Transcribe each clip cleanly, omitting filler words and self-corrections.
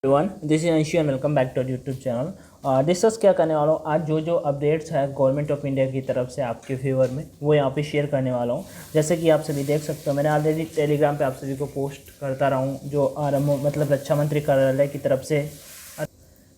Everyone, this is Anshu and welcome back to YouTube channel. Discuss क्या करने वाला हूँ आज जो अपडेट्स है गवर्नमेंट ऑफ इंडिया की तरफ से आपके फेवर में वो यहाँ पे शेयर करने वाला हूँ। जैसे कि आप सभी देख सकते हो, मैंने ऑलरेडी टेलीग्राम पे आप सभी को पोस्ट करता रहा हूँ जो मतलब रक्षा मंत्री कार्यालय की तरफ से,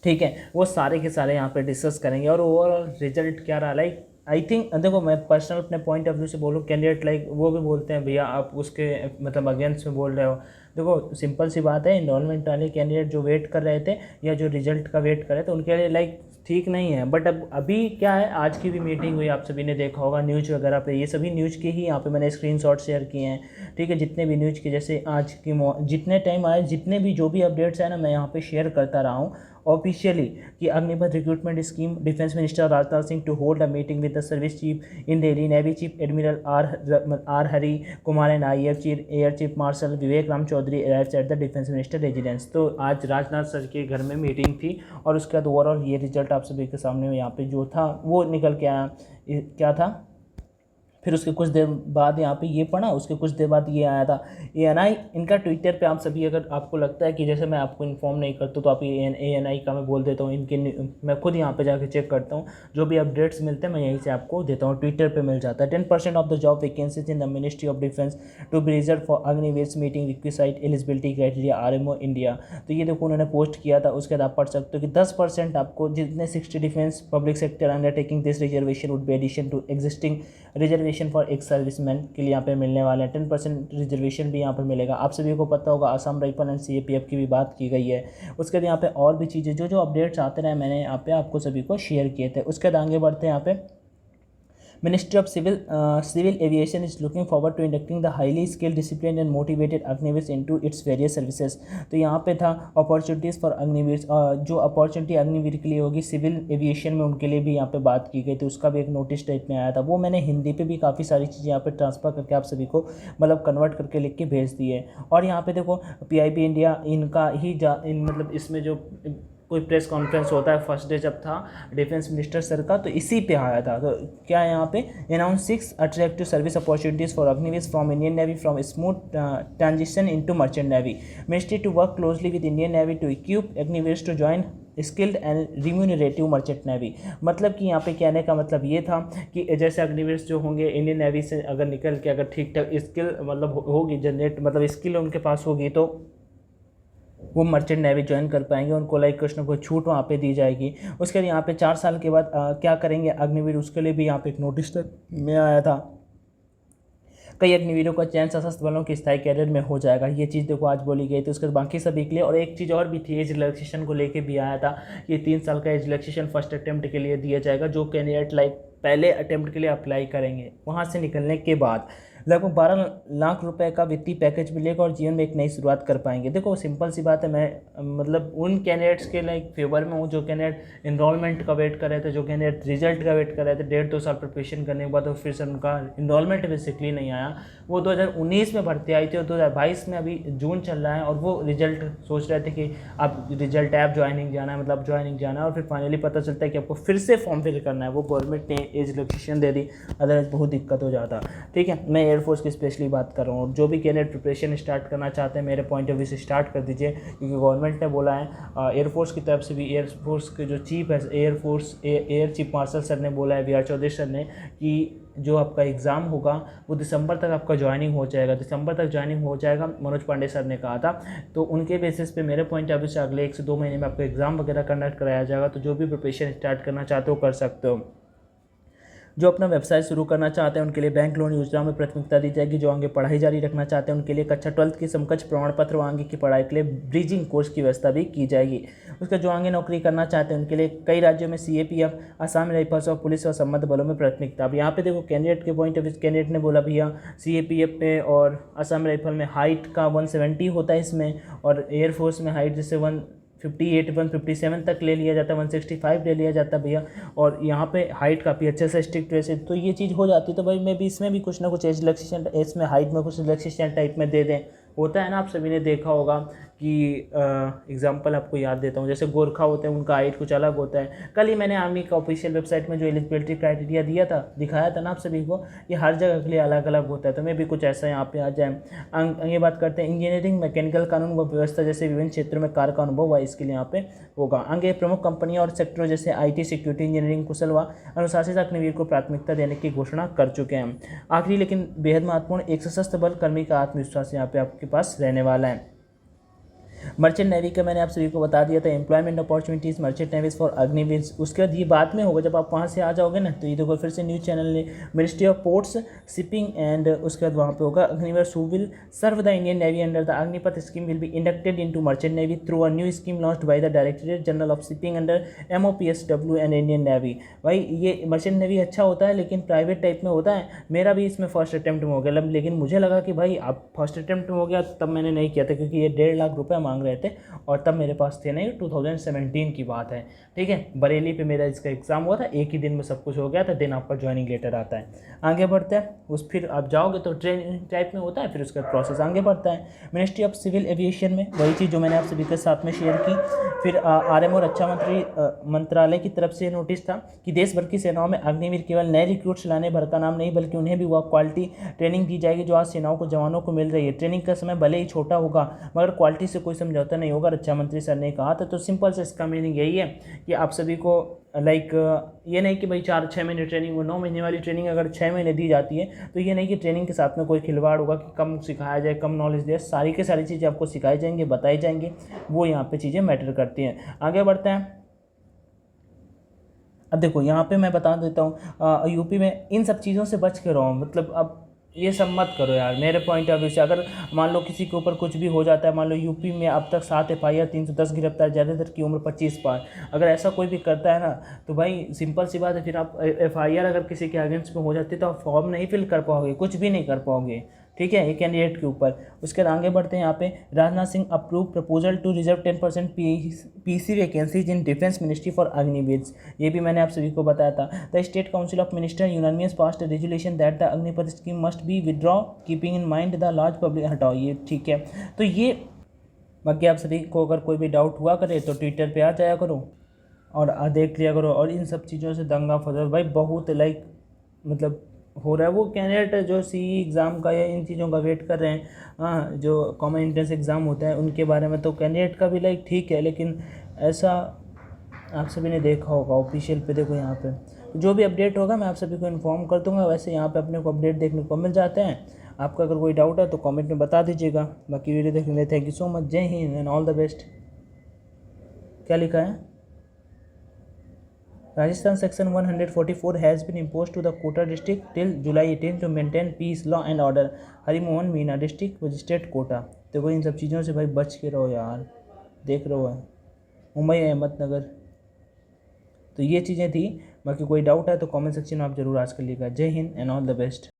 ठीक है, वो सारे के सारे यहाँ पे डिस्कस करेंगे और ओवरऑल रिजल्ट क्या रहा। लाइक आई थिंक देखो, मैं पर्सनल अपने पॉइंट ऑफ व्यू से बोलूँ, कैंडिडेट लाइक वो भी बोलते हैं भैया आप उसके मतलब अगेंस्ट में बोल रहे हो। देखो सिंपल सी बात है, इनरोलमेंट वाले कैंडिडेट जो वेट कर रहे थे या जो रिजल्ट का वेट कर रहे थे उनके लिए लाइक ठीक नहीं है। बट अब अभी क्या है, आज की भी मीटिंग हुई, आप सभी ने देखा होगा न्यूज़ वगैरह पे, ये सभी न्यूज़ के ही यहाँ पे मैंने स्क्रीनशॉट शेयर किए हैं, ठीक है। जितने भी न्यूज़ के जैसे आज की जितने टाइम आए, जितने भी जो भी अपडेट्स है ना, मैं यहाँ पे शेयर करता रहा हूँ ऑफिशियली कि Agnipath recruitment scheme, defence minister Rajnath Singh to hold a meeting with the service chief in Delhi, navy chief admiral R Hari Kumar and IAF chief air chief marshal Vivek Ram Chaudhary arrives at the defence minister residence. तो आज Rajnath sir के घर में meeting थी और उसके बाद overall ये रिजल्ट आप सभी के सामने यहाँ पे जो था वो निकल के आया। क्या था, फिर उसके कुछ देर बाद यहाँ पे ये पढ़ा, उसके कुछ देर बाद ये आया था ANI इनका ट्विटर पे। आप सभी अगर आपको लगता है कि जैसे मैं आपको इन्फॉर्म नहीं करता तो आप ANI का मैं बोल देता हूँ, इनके मैं खुद यहाँ पे जाके चेक करता हूँ, जो भी अपडेट्स मिलते हैं मैं यहीं से आपको देता हूँ, ट्विटर पे मिल जाता है। 10% of the job vacancies in the ministry of defence to be reserve for Agniveer meeting requisite eligibility criteria RMO India. तो ये देखो उन्होंने पोस्ट किया था। उसके बाद आप पढ़ सकते हो कि 10% आपको जितने 60 defence public sector undertaking this reservation would be addition to existing reservation for एक सर्विसमैन के लिए यहाँ पे मिलने वाले हैं। 10% रिजर्वेशन भी यहाँ पर मिलेगा। आप सभी को पता होगा आसाम राइफल एंड CAPF की भी बात की गई है। उसके बाद यहाँ पे और भी चीज़ें जो जो अपडेट्स आते रहे मैंने यहाँ पे आपको सभी को शेयर किए थे। उसके बाद आगे बढ़ते हैं यहाँ पे, Ministry of Civil Aviation is looking forward to inducting the highly skilled, disciplined and motivated Agniveer into its various services। तो यहाँ पे था अपॉर्चुनिटीज़ फॉर अग्निवीर, जो अपॉर्चुनिटी अग्निवीर के लिए होगी सिविल एविएशन में उनके लिए भी यहाँ पे बात की गई थी। उसका भी एक नोटिस टाइप में आया था, वो मैंने हिंदी पे भी काफ़ी सारी चीज़ें यहाँ पे ट्रांसफ़र करके आप सभी को मतलब कन्वर्ट करके लिख के भेज दी है। और यहाँ पे देखो PIB इंडिया इनका ही मतलब इसमें जो कोई प्रेस कॉन्फ्रेंस होता है फर्स्ट डे जब था डिफेंस मिनिस्टर सर का, तो इसी पे आया था। तो क्या है यहाँ पे, announce 6 attractive service opportunities for Agniveer from Indian Navy from smooth transition into merchant navy. Ministry to work closely with Indian Navy to equip Agniveer to join skilled and remunerative merchant navy. मतलब कि यहाँ पे कहने का मतलब ये था कि जैसे अग्निवीर जो होंगे इंडियन नेवी से अगर निकल के अगर ठीक ठाक स्किल मतलब होगी जनरेट, मतलब स्किल उनके पास होगी, तो वो मर्चेंट नेवी ज्वाइन कर पाएंगे, उनको लाइक कुछ ना कुछ छूट वहाँ पे दी जाएगी। उसके बाद यहाँ पे 4 साल के बाद क्या करेंगे अग्निवीर, उसके लिए भी यहाँ पे एक नोटिस तक में आया था। कई अग्निवीरों का चयन सशस्त्र बलों के स्थायी कैडर में हो जाएगा, ये चीज़ देखो आज बोली गई थी। उसके बाद बाकी सभी के लिए और एक चीज़ और भी थी, एज रिलैक्सेशन को लेके भी आया था। ये 3 साल का एज रिलैक्सेशन फर्स्ट अटेम्प्ट के लिए दिया जाएगा, जो कैंडिडेट लाइक पहले अटेम्प्ट के लिए अप्लाई करेंगे वहाँ से निकलने के बाद लगभग 12 लाख रुपए का वित्तीय पैकेज मिलेगा और जीवन में एक नई शुरुआत कर पाएंगे। देखो सिंपल सी बात है, मैं मतलब उन कैंडिडेट्स के लाइक फेवर में हूँ जो कैंडिडेट इनरोलमेंट का वेट कर रहे थे, जो कैंडिडेट रिजल्ट का वेट कर रहे थे 1.5-2 साल प्रिपरेशन करने के बाद, तो फिर से उनका इनरोलमेंट बेसिकली नहीं आया। वो 2019 में भर्ती आई थी और 2022 में अभी जून चल रहा है और वो रिजल्ट सोच रहे थे कि आप रिजल्ट ऐप ज्वाइनिंग जाना है, मतलब ज्वाइनिंग जाना है, और फिर फाइनली पता चलता है कि आपको फिर से फॉर्म फिल करना है। वो गवर्नमेंट ने एज रिलैक्सेशन दे दी, अदरवाइज बहुत दिक्कत हो जाता, ठीक है। मैं एयरफोर्स की स्पेशली बात कर रहा हूँ। जो भी कैंडिडेट प्रिपरेशन स्टार्ट करना चाहते हैं मेरे पॉइंट ऑफ व्यू से स्टार्ट कर दीजिए, क्योंकि गवर्नमेंट ने बोला है एयरफोर्स की तरफ से भी, एयरफोर्स के जो चीफ है air force air chief marshal sir ने बोला है, VR चौधरी सर ने, कि जो आपका एग्ज़ाम होगा वो दिसंबर तक आपका ज्वाइनिंग हो जाएगा, दिसंबर तक ज्वाइनिंग हो जाएगा, मनोज पांडे सर ने कहा था। तो उनके बेसिस पे मेरे पॉइंट ऑफ व्यू से अगले 1 से 2 महीने में आपको एग्ज़ाम वगैरह कंडक्ट कराया जाएगा। तो जो भी प्रिपरेशन स्टार्ट करना चाहते हो कर सकते हो। जो अपना व्यवसाय शुरू करना चाहते हैं उनके लिए बैंक लोन योजना में प्राथमिकता दी जाएगी। जो आगे पढ़ाई जारी रखना चाहते हैं उनके लिए कक्षा 12th की समकक्ष प्रमाण पत्र व आगे की पढ़ाई के लिए ब्रिजिंग कोर्स की व्यवस्था भी की जाएगी। उसका जो आगे नौकरी करना चाहते हैं उनके लिए कई राज्यों में CAPF, आसाम राइफल्स और पुलिस और संबद्ध बलों में प्राथमिकता। अब यहाँ पे देखो कैंडिडेट के पॉइंट ऑफ व्यू, कैंडिडेट ने बोला भैया CAPF पे और आसाम राइफल में हाइट का 170 होता है इसमें, और एयरफोर्स में हाइट जैसे 158 157 तक ले लिया जाता है, 165 ले लिया जाता है भैया, और यहाँ पे हाइट काफ़ी अच्छे से स्ट्रिक्ट वैसे, तो ये चीज़ हो जाती है। तो भाई मैं भी इसमें भी कुछ ना कुछ एज रिलैक्सेशन, इसमें हाइट में कुछ रिलैक्सेशन टाइप में दे दें, होता है ना, आप सभी ने देखा होगा कि एग्जांपल आपको याद देता हूँ, जैसे गोरखा होते हैं उनका हाइट कुछ अलग होता है। कल ही मैंने आर्मी का ऑफिशियल वेबसाइट में जो एलिजिबिलिटी क्राइटेरिया दिखाया था ना आप सभी को, ये हर जगह के लिए अलग अलग होता है, तो मैं भी कुछ ऐसा यहाँ पे आ जाए। आगे बात करते हैं इंजीनियरिंग, मैकेनिकल, कानून व व्यवस्था जैसे विभिन्न क्षेत्रों में कार्य का अनुभव हुआ, इसके लिए यहाँ पे होगा। आगे प्रमुख कंपनियां और सेक्टरों जैसे IT, सिक्योरिटी, इंजीनियरिंग, कुशल व अनुशासित अग्निवीर को प्राथमिकता देने की घोषणा कर चुके हैं। आखिरी लेकिन बेहद महत्वपूर्ण, एक सशस्त्र बल कर्मी का आत्मविश्वास यहाँ पे आपके पास रहने वाला है। मर्चेंट नेवी का मैंने आप सभी को बता दिया था, employment opportunities merchant navies for Agniveer. उसके बाद ये बाद में होगा, जब आप वहाँ से आ जाओगे ना, तो ये देखो फिर से न्यूज़ चैनल ने ministry of ports, shipping and उसके बाद वहाँ पे होगा Agniveer who will serve the Indian Navy under the Agnipath scheme will be inducted into merchant navy through a new scheme launched by the directorate general of shipping under MOPSW and Indian Navy. भाई ये merchant navy अच्छा होता है लेकिन private type में होता है। मेरा भी इसमें फर्स्ट अटैम्प्ट में हो गया, लेकिन मुझे लगा कि भाई अब फर्स्ट अटैम्प्ट में हो गया, तब मैंने नहीं किया था क्योंकि ये 1.5 लाख रुपये मांग रहे थे और तब मेरे पास थे नहीं, 2017 की बात है, ठीक है। बरेली पे मेरा इसका एग्ज़ाम हुआ था, एक ही दिन में सब कुछ हो गया था, दिन आपका ज्वाइनिंग लेटर आता है। आगे बढ़ते हैं, उस फिर आप जाओगे तो ट्रेनिंग टाइप में होता है, फिर उसका प्रोसेस आगे बढ़ता है। मिनिस्ट्री ऑफ सिविल एविएशन में वही चीज़ जो मैंने आप सभी के साथ में शेयर की। फिर RM और रक्षा मंत्रालय की तरफ से नोटिस था कि देश भर की सेनाओं में अग्निवीर केवल नए रिक्रूट्स लाने भर का नाम नहीं, बल्कि उन्हें भी वह क्वालिटी ट्रेनिंग दी जाएगी जो आज सेनाओं को जवानों को मिल रही है। ट्रेनिंग का समय भले ही छोटा होगा मगर क्वालिटी से कोई समझौता नहीं होगा, रक्षा मंत्री सर ने कहा था। तो सिंपल से इसका मीनिंग यही है कि आप सभी को ये नहीं कि भाई 4-6 महीने ट्रेनिंग हो, 9 महीने वाली ट्रेनिंग अगर 6 महीने दी जाती है तो ये नहीं कि ट्रेनिंग के साथ में कोई खिलवाड़ होगा कि कम सिखाया जाए, कम नॉलेज दे। सारी की सारी चीज़ें आपको सिखाई जाएंगी, बताई जाएंगी, वो यहाँ पे चीज़ें मैटर करती हैं। आगे बढ़ते हैं। अब देखो यहाँ पे मैं बता देता हूँ, यूपी में इन सब चीज़ों से बच के रहो, मतलब अब ये सब मत करो यार मेरे पॉइंट ऑफ व्यू से। अगर मान लो किसी के ऊपर कुछ भी हो जाता है, मान लो यूपी में अब तक 7 FIR, 310 गिरफ्तार, ज़्यादातर की उम्र 25 पार, अगर ऐसा कोई भी करता है ना तो भाई सिंपल सी बात है, फिर आप FIR अगर किसी के अगेंस्ट में हो जाती है तो आप फॉर्म नहीं फिल कर पाओगे, कुछ भी नहीं कर पाओगे, ठीक है, एक कैंडिडेट के ऊपर। उसके बाद आगे बढ़ते हैं। यहाँ पे Rajnath Singh approve proposal to reserve 10% PC vacancies in defence ministry for Agniveer. ये भी मैंने आप सभी को बताया था। The state council of minister unanimous passed resolution that the Agnipath scheme must be withdraw keeping in mind the large public. हटाओ ये, ठीक है। तो ये बाकी आप सभी को अगर कोई भी डाउट हुआ करे तो ट्विटर पे आ जाया करो और देख लिया करो। और इन सब चीज़ों से दंगा फसाद भाई बहुत मतलब हो रहा है। वो कैंडिडेट जो CE एग्ज़ाम का या इन चीज़ों का वेट कर रहे हैं, हाँ, जो कॉमन एंट्रेंस एग्ज़ाम होता है उनके बारे में, तो कैंडिडेट का भी ठीक है, लेकिन ऐसा आप सभी ने देखा होगा ऑफिशियल पे। देखो यहाँ पे जो भी अपडेट होगा मैं आप सभी को इन्फॉर्म कर दूंगा। वैसे यहाँ पे अपने को अपडेट देखने को मिल जाते हैं। आपका अगर कोई डाउट है तो कमेंट में बता दीजिएगा। बाकी वीडियो देखने के लिए थैंक यू सो मच। जय हिंद एंड ऑल द बेस्ट। क्या लिखा है? Rajasthan Section 144 has been imposed to the Kota district till July 18 to maintain peace, law and order. Hari Mohan Meena, district magistrate Kota. देखो इन सब चीज़ों से भाई बच के रहो यार, देख रहे हो मुंबई अहमदनगर। तो ये चीज़ें थी। बाकी कोई डाउट है तो कमेंट सेक्शन में आप जरूर आज कर लीजिएगा। जय हिंद एंड ऑल द बेस्ट।